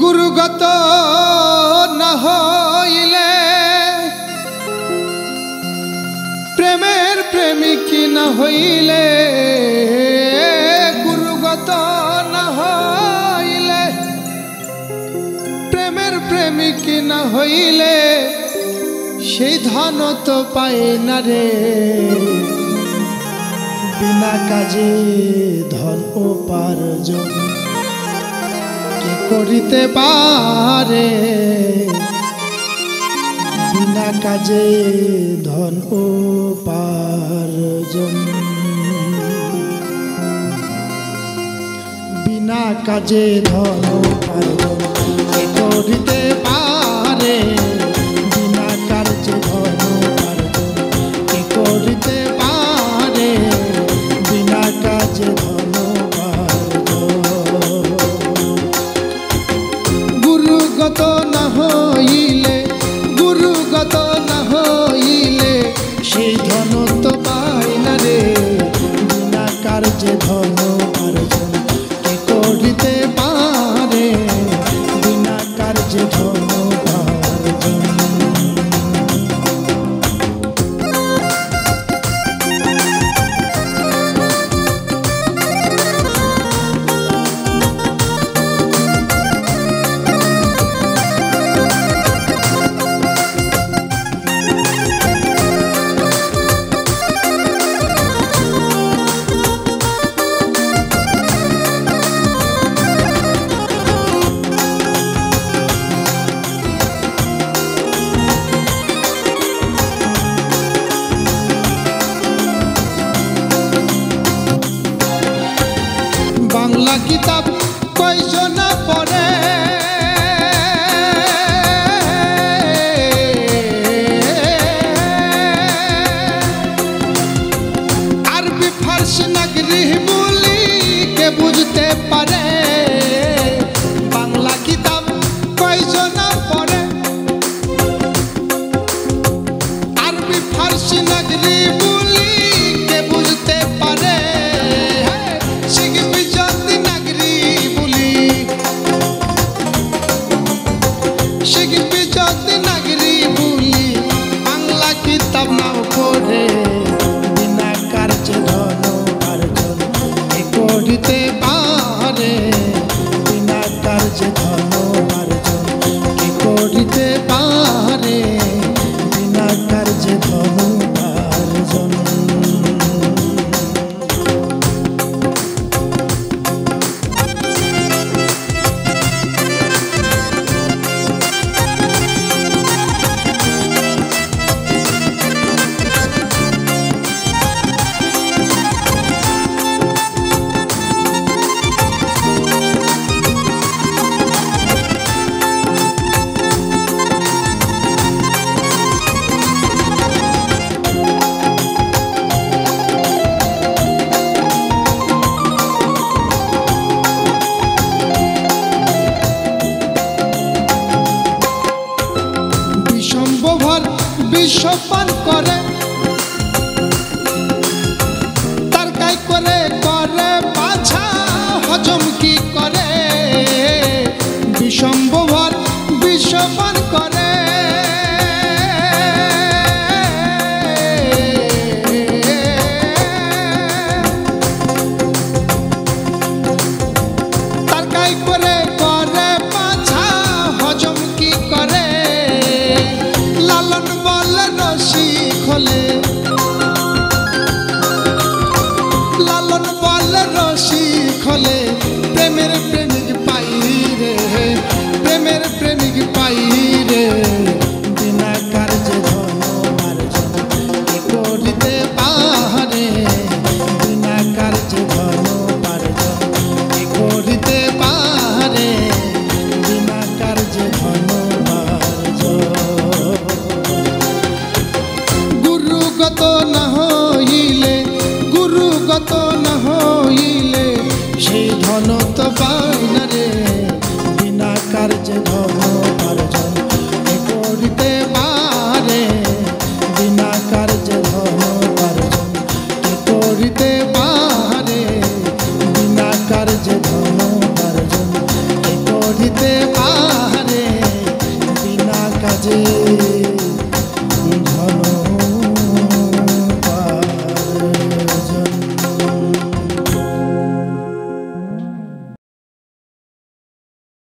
গুরুগত না হইলে প্রেমের প্রেমিক না হইলে গুরুগত না হইলে প্রেমের প্রেমিক না হইলে সেই ধন তো পায় না রে। বিনা কাজে ধন উপার্জন কে করিতে পারে? বিনা কাজে ধন উপার্জন, বিনা কাজে ধন উপার্জন কে করিতে পারে? বিনা কাজে ধন উপার্জন কে করিতে পারে? বিনা কাজে ধন উপার্জন। গুরুগত না হইলে, গুরুগত না হইলে সেই ধন তো পায় না রে। বিনা কার্যে ধন উপার্জন কে করিতে পারে? বিনা কার্যে ধন উপার্জন। বাংলা কিতাব কয়জন পড়ে? আরবি ফার্সি নাগরি বলি কে বুঝতে পারে? বাংলা কিতাব কয়জন পড়ে? আরবি ফার্সি নাগরি বলি কে বুঝতে পারে? বিনা কার্যে ধন উপার্জন কে করিতে পারে? বিনা কার্যে ধন উপার্জন কে করিতে পারে? বিনা কার্যে ধন উপার্জন। বিষপান করে তার গাই করে করে পাছা হজম কি করে? বিষম্ভর বিষপান করে তার গাই করে করে পাছা হজম কি করে? লালন বলে রসিক মাঝে